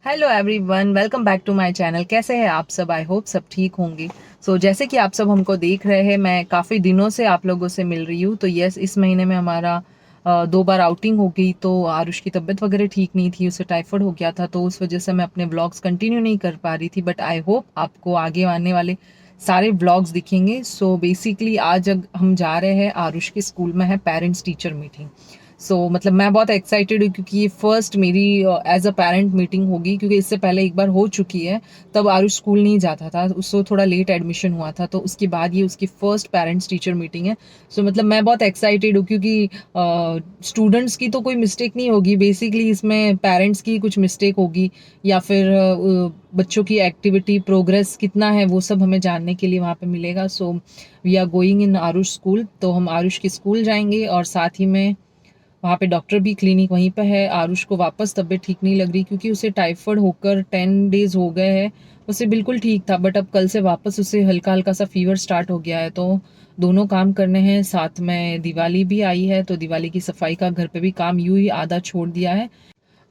Hello everyone, welcome back to my channel. कैसे हैं आप सब? आई होप सब ठीक होंगे। जैसे कि आप सब हमको देख रहे हैं, मैं काफ़ी दिनों से आप लोगों से मिल रही हूँ। तो यस, इस महीने में हमारा 2 बार आउटिंग हो गई। तो आरुष की तबीयत वगैरह ठीक नहीं थी, उसे टाइफाइड हो गया था, तो उस वजह से मैं अपने व्लॉग्स कंटिन्यू नहीं कर पा रही थी। बट आई होप आपको आगे आने वाले सारे व्लॉग्स दिखेंगे। बेसिकली आज हम जा रहे हैं, आरुष के स्कूल में है पेरेंट्स टीचर मीटिंग। मतलब मैं बहुत एक्साइटेड हूँ क्योंकि ये फर्स्ट मेरी एज अ पेरेंट मीटिंग होगी, क्योंकि इससे पहले एक बार हो चुकी है। तब आरुष स्कूल नहीं जाता था, उसको थोड़ा लेट एडमिशन हुआ था, तो उसके बाद ये उसकी फर्स्ट पेरेंट्स टीचर मीटिंग है। मतलब मैं बहुत एक्साइटेड हूँ क्योंकि स्टूडेंट्स की तो कोई मिस्टेक नहीं होगी, बेसिकली इसमें पेरेंट्स की कुछ मिस्टेक होगी या फिर बच्चों की एक्टिविटी प्रोग्रेस कितना है वो सब हमें जानने के लिए वहाँ पे मिलेगा। We are going in Aarush school, तो हम आरुष के स्कूल जाएंगे और साथ ही में वहाँ पे डॉक्टर भी क्लिनिक वहीं पे है। आरुष को वापस तबीयत ठीक नहीं लग रही क्योंकि उसे टाइफाइड होकर 10 डेज हो गए हैं। उसे बिल्कुल ठीक था, बट अब कल से वापस उसे हल्का हल्का सा फीवर स्टार्ट हो गया है। तो दोनों काम करने हैं, साथ में दिवाली भी आई है, तो दिवाली की सफाई का घर पे भी काम यूं ही आधा छोड़ दिया है।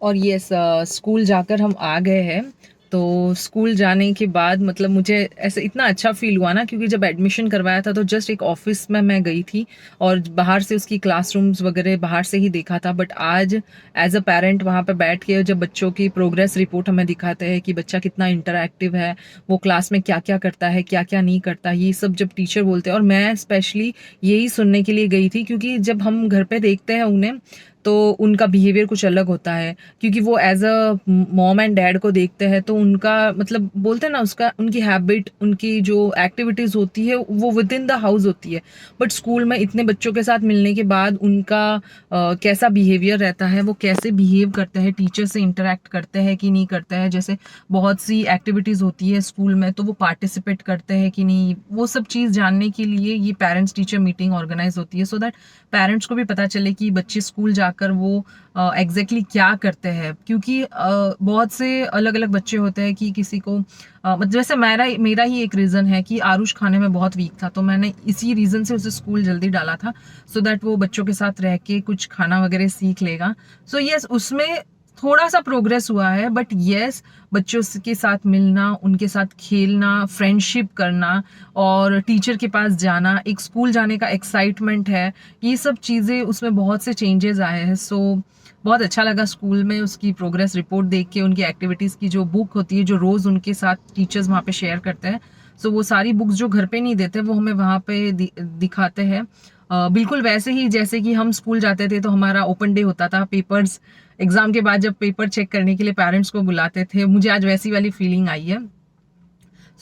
और ये स्कूल जाकर हम आ गए हैं। तो स्कूल जाने के बाद मतलब मुझे ऐसे इतना अच्छा फील हुआ ना, क्योंकि जब एडमिशन करवाया था तो जस्ट एक ऑफिस में मैं गई थी और बाहर से उसकी क्लासरूम्स वगैरह बाहर से ही देखा था। बट आज एज अ पेरेंट वहाँ पे बैठ के जब बच्चों की प्रोग्रेस रिपोर्ट हमें दिखाते हैं कि बच्चा कितना इंटरैक्टिव है, वो क्लास में क्या क्या करता है, क्या क्या नहीं करता, ये सब जब टीचर बोलते हैं, और मैं स्पेशली यही सुनने के लिए गई थी क्योंकि जब हम घर पे देखते हैं उन्हें तो उनका बिहेवियर कुछ अलग होता है। क्योंकि वो as a mom and dad को देखते हैं, तो उनका मतलब बोलते हैं ना, उसका उनकी हैबिट, उनकी जो एक्टिविटीज़ होती है वो विद इन द हाउस होती है। बट स्कूल में इतने बच्चों के साथ मिलने के बाद उनका कैसा बिहेवियर रहता है, वो कैसे बिहेव करते हैं, टीचर से इंटरेक्ट करते हैं कि नहीं करते हैं, जैसे बहुत सी एक्टिविटीज़ होती है स्कूल में तो वो पार्टिसिपेट करते हैं कि नहीं, वो सब चीज़ जानने के लिए ये पेरेंट्स टीचर मीटिंग ऑर्गेनाइज होती है, सो दैट पेरेंट्स को भी पता चले कि बच्चे स्कूल जाकर वो एग्जैक्टली क्या करते हैं। क्योंकि बहुत से अलग अलग बच्चे होते हैं कि किसी को मतलब जैसे मेरा मेरा ही एक रीज़न है कि आरुष खाने में बहुत वीक था, तो मैंने इसी रीज़न से उसे स्कूल जल्दी डाला था, सो दैट वो बच्चों के साथ रह के कुछ खाना वगैरह सीख लेगा। यस, उसमें थोड़ा सा प्रोग्रेस हुआ है, बट यस, बच्चों के साथ मिलना, उनके साथ खेलना, फ्रेंडशिप करना और टीचर के पास जाना, एक स्कूल जाने का एक्साइटमेंट है, ये सब चीज़ें उसमें बहुत से चेंजेस आए हैं। बहुत अच्छा लगा स्कूल में उसकी प्रोग्रेस रिपोर्ट देख के, उनकी एक्टिविटीज़ की जो बुक होती है जो रोज़ उनके साथ टीचर्स वहाँ पे शेयर करते हैं, वो सारी बुक्स जो घर पे नहीं देते वो हमें वहाँ पे दिखाते हैं। बिल्कुल वैसे ही जैसे कि हम स्कूल जाते थे तो हमारा ओपन डे होता था, पेपर्स एग्जाम के बाद जब पेपर चेक करने के लिए पेरेंट्स को बुलाते थे, मुझे आज वैसी वाली फीलिंग आई है।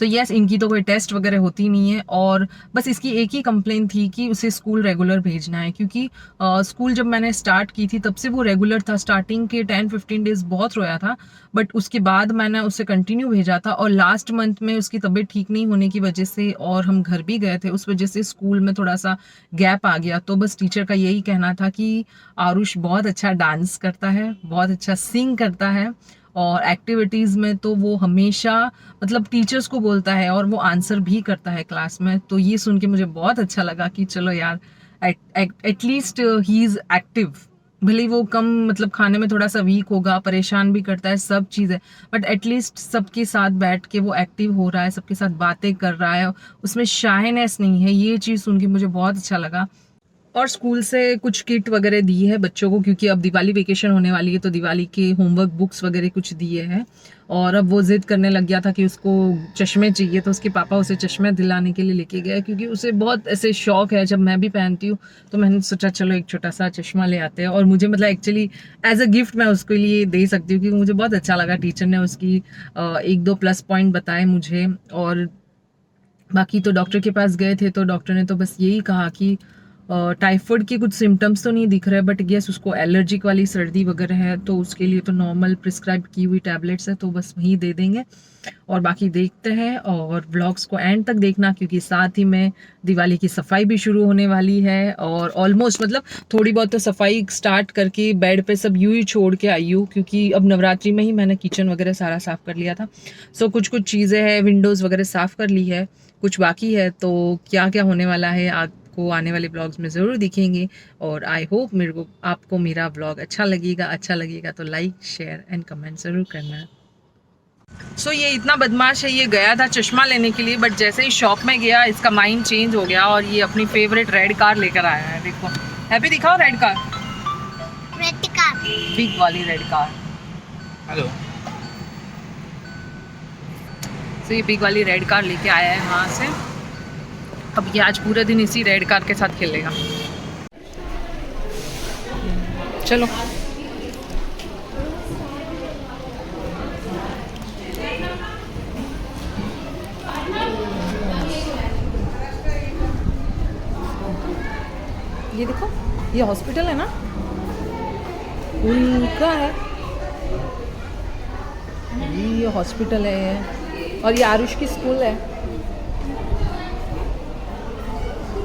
यस, इनकी तो कोई टेस्ट वगैरह होती नहीं है, और बस इसकी एक ही कंप्लेन थी कि उसे स्कूल रेगुलर भेजना है, क्योंकि स्कूल जब मैंने स्टार्ट की थी तब से वो रेगुलर था। स्टार्टिंग के 10-15 डेज बहुत रोया था, बट उसके बाद मैंने उसे कंटिन्यू भेजा था, और लास्ट मंथ में उसकी तबीयत ठीक नहीं होने की वजह से और हम घर भी गए थे, उस वजह से स्कूल में थोड़ा सा गैप आ गया। तो बस टीचर का यही कहना था कि आरुष बहुत अच्छा डांस करता है, बहुत अच्छा सिंग करता है, और एक्टिविटीज़ में तो वो हमेशा मतलब टीचर्स को बोलता है और वो आंसर भी करता है क्लास में। तो ये सुन के मुझे बहुत अच्छा लगा कि चलो यार, एटलीस्ट ही इज़ एक्टिव। भले ही वो कम मतलब खाने में थोड़ा सा वीक होगा, परेशान भी करता है, सब चीज़ें, बट एटलीस्ट सबके साथ बैठ के वो एक्टिव हो रहा है, सबके साथ बातें कर रहा है, उसमें शायनेस नहीं है। ये चीज़ सुन के मुझे बहुत अच्छा लगा। और स्कूल से कुछ किट वगैरह दी है बच्चों को, क्योंकि अब दिवाली वेकेशन होने वाली है, तो दिवाली के होमवर्क बुक्स वगैरह कुछ दिए हैं। और अब वो जिद करने लग गया था कि उसको चश्मे चाहिए, तो उसके पापा उसे चश्मे दिलाने के लिए लेके गए, क्योंकि उसे बहुत ऐसे शौक है, जब मैं भी पहनती हूँ तो मैंने सोचा चलो एक छोटा सा चश्मा ले आते हैं। और मुझे मतलब एक्चुअली एज अ गिफ्ट मैं उसके लिए दे सकती हूँ, क्योंकि मुझे बहुत अच्छा लगा, टीचर ने उसकी एक दो प्लस पॉइंट बताए मुझे। और बाकी तो डॉक्टर के पास गए थे, तो डॉक्टर ने तो बस यही कहा कि टाइफाइड के कुछ सिम्टम्स तो नहीं दिख रहे, बट यस उसको एलर्जिक वाली सर्दी वगैरह है, तो उसके लिए तो नॉर्मल प्रिस्क्राइब की हुई टैबलेट्स है, तो बस वही दे देंगे। और बाकी देखते हैं, और व्लॉग्स को एंड तक देखना, क्योंकि साथ ही में दिवाली की सफाई भी शुरू होने वाली है। और ऑलमोस्ट मतलब थोड़ी बहुत तो सफाई स्टार्ट करके बेड पे सब यूं ही छोड़ के आई हूँ, क्योंकि अब नवरात्रि में ही मैंने किचन वगैरह सारा साफ कर लिया था। कुछ कुछ चीज़ें हैं, विंडोज़ वगैरह साफ कर ली है, कुछ बाकी है। तो क्या क्या होने वाला है आपको आने वाले ब्लॉग्स में ज़रूर दिखेंगे। और आई होप आपको मेरा ब्लॉग अच्छा लगेगा तो लाइक शेयर एंड कमेंट ज़रूर करना। सो ये इतना बदमाश है, ये गया था चश्मा लेने के लिए, बट जैसे ही शॉप में गया इसका माइंड चेंज हो गया और ये अपनी फेवरेट रेड कार लेकर आया है। देखो हैप्पी, दिखाओ रेड कार, बिग वाली रेड कार। हेलो। तो ये बिग वाली रेड कार लेके आया है वहाँ से। अब ये आज पूरे दिन इसी रेड कार के साथ खेलेगा। चलो ये देखो, ये हॉस्पिटल है ना, उनका है ये हॉस्पिटल है, और ये आरुष की स्कूल है,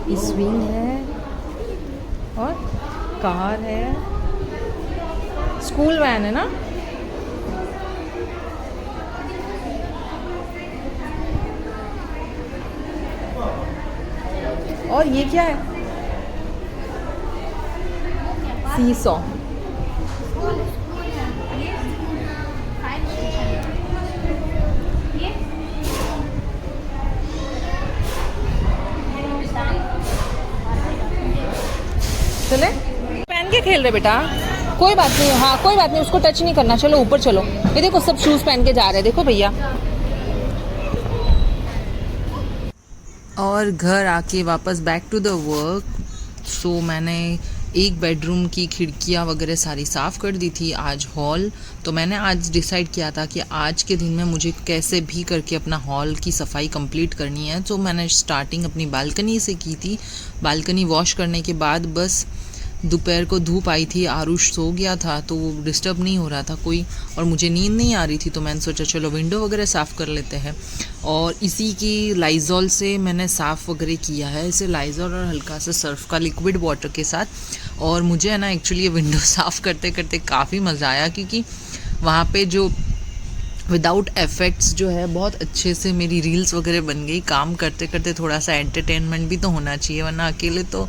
ये स्विंग है और कार है, स्कूल वैन है ना। और ये क्या है, सीसॉ। चले पहन के खेल रहे बेटा, कोई बात नहीं, हाँ कोई बात नहीं, उसको टच नहीं करना। चलो ऊपर चलो, ये देखो सब शूज पहन के जा रहे हैं, देखो भैया। और घर आके वापस बैक टू द वर्क। सो मैंने एक बेडरूम की खिड़कियाँ वगैरह सारी साफ़ कर दी थी, आज हॉल। तो मैंने आज डिसाइड किया था कि आज के दिन में मुझे कैसे भी करके अपना हॉल की सफाई कंप्लीट करनी है। तो मैंने स्टार्टिंग अपनी बालकनी से की थी। बालकनी वॉश करने के बाद बस दोपहर को धूप आई थी, आरुष सो गया था तो वो डिस्टर्ब नहीं हो रहा था कोई, और मुझे नींद नहीं आ रही थी, तो मैंने सोचा चलो विंडो वगैरह साफ़ कर लेते हैं। और इसी की लाइजॉल से मैंने साफ़ वगैरह किया है, इसे लाइजॉल और हल्का सा सर्फ का लिक्विड वाटर के साथ। और मुझे है ना एक्चुअली ये विंडो साफ़ करते करते काफ़ी मज़ा आया, क्योंकि वहाँ पे जो विदाउट इफ़ेक्ट्स जो है बहुत अच्छे से मेरी रील्स वगैरह बन गई। काम करते करते थोड़ा सा एंटरटेनमेंट भी तो होना चाहिए, वरना अकेले तो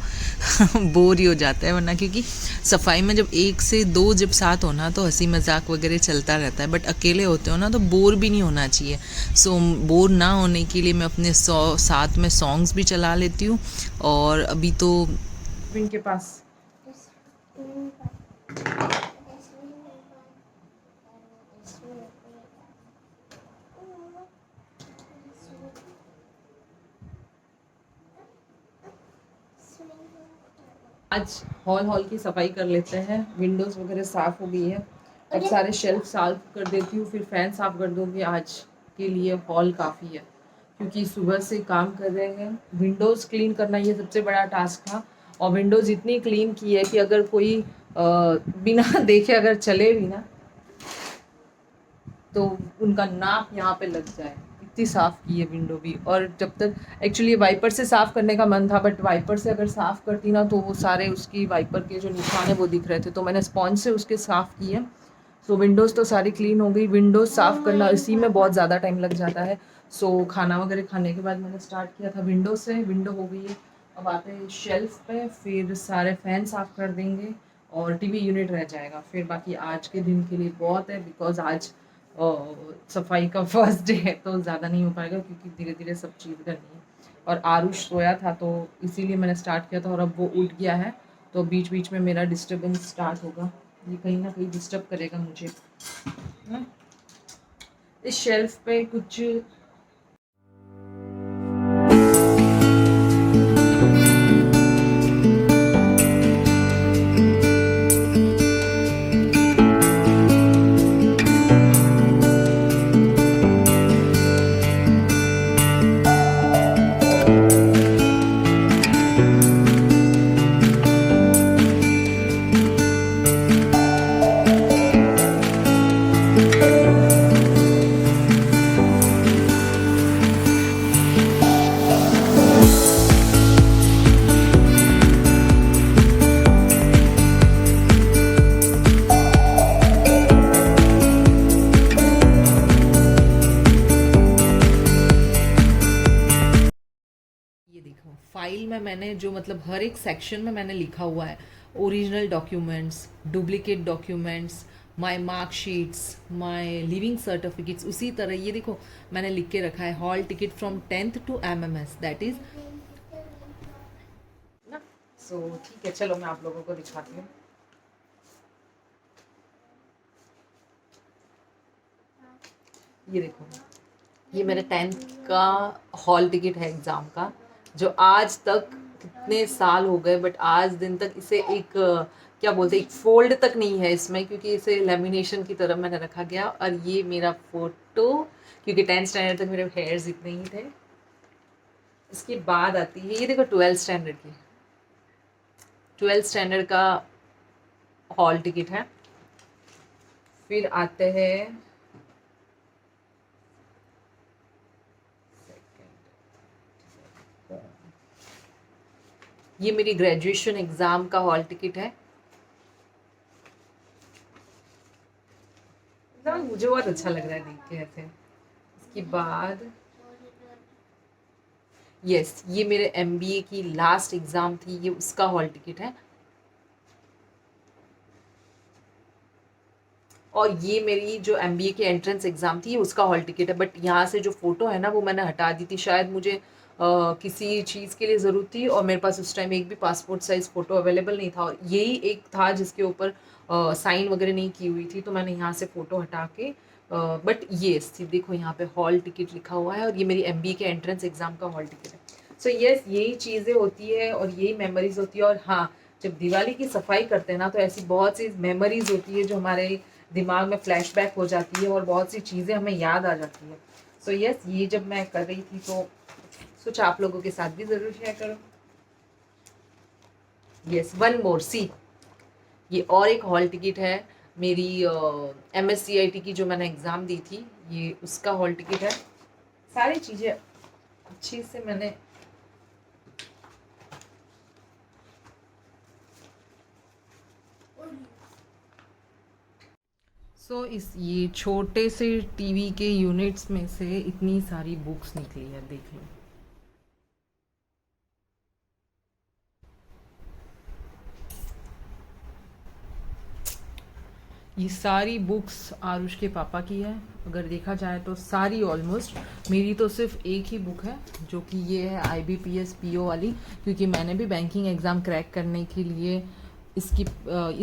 बोर ही हो जाता है। वरना क्योंकि सफाई में जब एक से दो जब साथ होना तो हंसी मजाक वगैरह चलता रहता है, बट अकेले होते हो ना तो बोर भी नहीं होना चाहिए। सो बोर ना होने के लिए मैं अपने साथ में सॉन्ग्स भी चला लेती हूँ। और अभी तो इनके पास आज हॉल की सफाई कर लेते हैं। विंडोज़ वगैरह साफ़ हो गई है, अब सारे शेल्फ साफ कर देती हूँ, फिर फ़ैन साफ़ कर दूँगी। आज के लिए हॉल काफ़ी है, क्योंकि सुबह से काम कर रहे हैं। विंडोज़ क्लीन करना ये सबसे बड़ा टास्क था, और विंडोज़ इतनी क्लीन की है कि अगर कोई बिना देखे अगर चले भी ना तो उनका नाक यहाँ पे लग जाए, इतनी साफ़ की है विंडो भी। और जब तक एक्चुअली वाइपर से साफ़ करने का मन था, बट वाइपर से अगर साफ़ करती ना तो वो सारे उसकी वाइपर के जो निशान है वो दिख रहे थे, तो मैंने स्पॉन्ज से उसके साफ़ किए। सो विंडोज़ तो सारी क्लीन हो गई। विंडोज़ साफ़ करना इसी में बहुत ज़्यादा टाइम लग जाता है। सो खाना वगैरह खाने के बाद मैंने स्टार्ट किया था विंडो से। विंडो हो गई है, अब आते हैं शेल्फ पे, फिर सारे फ़ैन साफ़ कर देंगे और टीवी यूनिट रह जाएगा। फिर बाकी आज के दिन के लिए बहुत है, बिकॉज आज सफाई का फर्स्ट डे है, तो ज़्यादा नहीं हो पाएगा, क्योंकि धीरे धीरे सब चीज़ करनी है। और आरुष सोया था तो इसीलिए मैंने स्टार्ट किया था, और अब वो उठ गया है तो बीच बीच में मेरा डिस्टर्बेंस स्टार्ट होगा, ये कहीं ना कहीं डिस्टर्ब करेगा मुझे ना। इस शेल्फ पे कुछ फाइल में मैंने जो मतलब हर एक सेक्शन में मैंने लिखा हुआ है, original documents, duplicate documents, my marksheets, my living certificates. उसी तरह ये देखो मैंने लिख के रखा है hall ticket from 10th to MMS, that is ना। सो ठीक है, चलो मैं आप लोगों को दिखाती हूँ। ये देखो, ये मेरे 10th का हॉल टिकट है एग्ज़ाम का, जो आज तक कितने साल हो गए बट आज दिन तक इसे एक क्या बोलते हैं, एक फोल्ड तक नहीं है इसमें, क्योंकि इसे लेमिनेशन की तरह मैंने रखा गया। और ये मेरा फ़ोटो, क्योंकि 10th स्टैंडर्ड तक मेरे हेयर्स इतने ही थे। इसके बाद आती है, ये देखो 12th स्टैंडर्ड की, 12th स्टैंडर्ड का हॉल टिकट है। फिर आते हैं ये मेरी ग्रेजुएशन एग्ज़ाम का हॉल टिकट है। मुझे बहुत अच्छा लग रहा है देख के ऐसे। इसके बाद यस, ये मेरे MBA की लास्ट एग्ज़ाम थी, ये उसका हॉल टिकट है। और ये मेरी जो MBA की एंट्रेंस एग्ज़ाम थी, ये उसका हॉल टिकट है। बट यहाँ से जो फ़ोटो है ना, वो मैंने हटा दी थी। शायद मुझे किसी चीज़ के लिए ज़रूरत थी और मेरे पास उस टाइम एक भी पासपोर्ट साइज़ फ़ोटो अवेलेबल नहीं था, और यही एक था जिसके ऊपर साइन वगैरह नहीं की हुई थी, तो मैंने यहाँ से फ़ोटो हटा के बट ये देखो यहाँ पे हॉल टिकट लिखा हुआ है, और ये मेरी MBA के एंट्रेंस एग्ज़ाम का हॉल टिकट है। सो यस, यही चीज़ें होती है और यही मेमोरीज होती है। और हाँ, जब दिवाली की सफाई करते हैं ना, तो ऐसी बहुत सी मेमोरीज होती है जो हमारे दिमाग में फ्लैशबैक हो जाती है और बहुत सी चीज़ें हमें याद आ जाती है। सो यस, ये जब मैं कर रही थी तो सोचा आप लोगों के साथ भी ज़रूर शेयर करो। यस, वन मोर सी, ये और एक हॉल टिकट है मेरी MSCIT की, जो मैंने एग्ज़ाम दी थी, ये उसका हॉल टिकट है। सारी चीज़ें अच्छी से मैंने इस ये छोटे से टीवी के यूनिट्स में से इतनी सारी बुक्स निकली है, देख लो। ये सारी बुक्स आरुष के पापा की है। अगर देखा जाए तो सारी ऑलमोस्ट, मेरी तो सिर्फ एक ही बुक है जो कि ये है IBPS PO वाली, क्योंकि मैंने भी बैंकिंग एग्ज़ाम क्रैक करने के लिए इसकी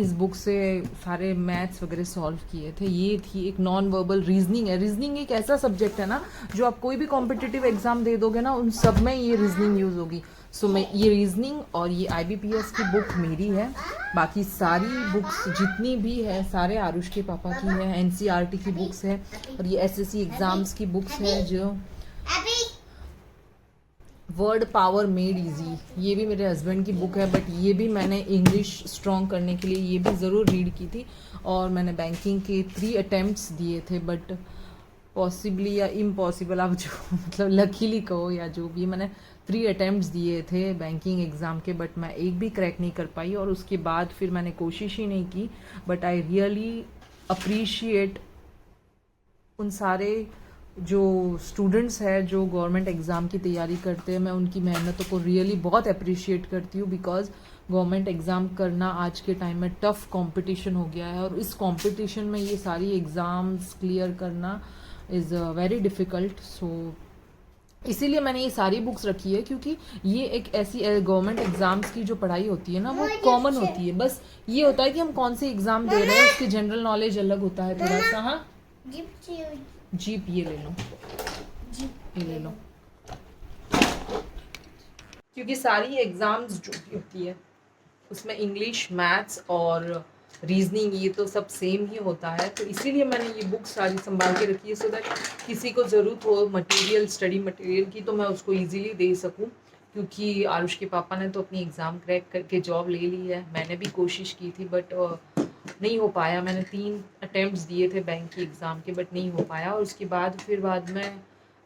इस बुक से सारे मैथ्स वगैरह सॉल्व किए थे। ये थी एक नॉन वर्बल रीजनिंग है। रीजनिंग एक ऐसा सब्जेक्ट है ना, जो आप कोई भी कॉम्पिटिटिव एग्ज़ाम दे दोगे ना, उन सब में ये रीजनिंग यूज़ होगी। सो मैं ये रीजनिंग और ये IBPS की बुक मेरी है। बाकी सारी बुक्स जितनी भी है सारे आरुष के पापा की है। NCERT की बुक्स है और ये SSC एग्ज़ाम्स की बुक्स है। जो वर्ड पावर मेड इजी, ये भी मेरे हस्बैंड की बुक है, बट ये भी मैंने इंग्लिश स्ट्रॉन्ग करने के लिए ये भी ज़रूर रीड की थी। और मैंने बैंकिंग के 3 अटेम्प्ट्स दिए थे, बट पॉसिबली या इम्पॉसिबल, आप जो मतलब लकीली कहो या जो भी, मैंने 3 अटेम्प्ट्स दिए थे बैंकिंग एग्ज़ाम के, बट मैं एक भी क्रैक नहीं कर पाई। और उसके बाद फिर मैंने कोशिश ही नहीं की। बट आई रियली अप्रिशिएट उन सारे जो स्टूडेंट्स हैं जो गवर्नमेंट एग्ज़ाम की तैयारी करते हैं। मैं उनकी मेहनतों को रियली बहुत अप्रिशिएट करती हूँ, बिकॉज गवर्नमेंट एग्ज़ाम करना आज के टाइम में टफ़ कंपटीशन हो गया है, और इस कंपटीशन में ये सारी एग्ज़ाम्स क्लियर करना इज़ वेरी डिफ़िकल्ट। सो इसीलिए मैंने ये सारी बुक्स रखी है, क्योंकि ये एक ऐसी गवर्नमेंट एग्ज़ाम्स की जो पढ़ाई होती है ना, वो कॉमन होती है। बस ये होता है कि हम कौन से एग्ज़ाम दे रहे हैं, उसकी जनरल नॉलेज अलग होता है थोड़ा सा। हाँ, जीप ये ले लो, ये ले लो, क्योंकि सारी एग्ज़ाम्स जो भी होती है उसमें इंग्लिश, मैथ्स और रीजनिंग ये तो सब सेम ही होता है। तो इसीलिए मैंने ये बुक सारी संभाल के रखी है, सो दैट किसी को ज़रूरत हो मटेरियल, स्टडी मटेरियल की, तो मैं उसको इजीली दे सकूं। क्योंकि आरुष के पापा ने तो अपनी एग्ज़ाम क्रैक करके जॉब ले ली है, मैंने भी कोशिश की थी बट नहीं हो पाया। मैंने 3 अटेम्प्ट्स दिए थे बैंक की एग्ज़ाम के, बट नहीं हो पाया। और उसके बाद फिर बाद में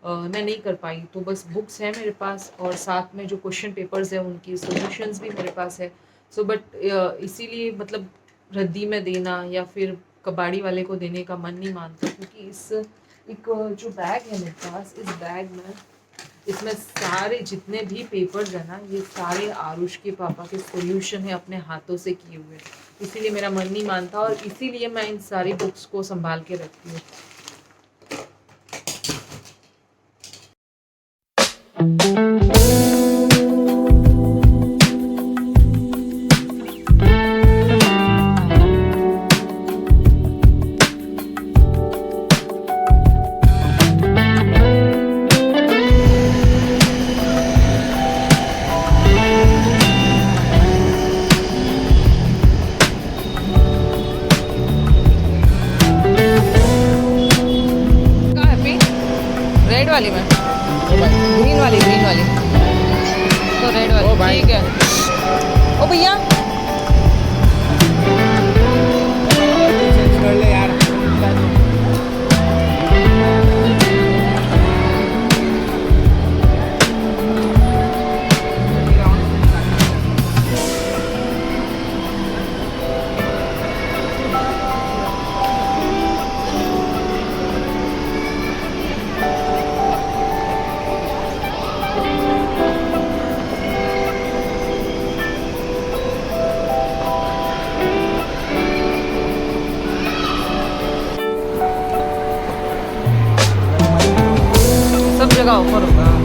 मैं नहीं कर पाई। तो बस बुक्स हैं मेरे पास, और साथ में जो क्वेश्चन पेपर्स हैं उनकी सॉल्यूशंस भी मेरे पास है। सो बट इसीलिए मतलब रद्दी में देना या फिर कबाड़ी वाले को देने का मन नहीं मानता, क्योंकि इस एक जो बैग है मेरे पास, इस बैग में इसमें सारे जितने भी पेपर्स हैं ना, ये सारे आरुष के पापा के सॉल्यूशन है, अपने हाथों से किए हुए। इसीलिए मेरा मन नहीं मानता और इसीलिए मैं इन सारी बुक्स को संभाल के रखती हूँ। रेड वाली में, ग्रीन वाली तो रेड वाली ठीक है। ओ भैया सब जगह ऑफर होगा।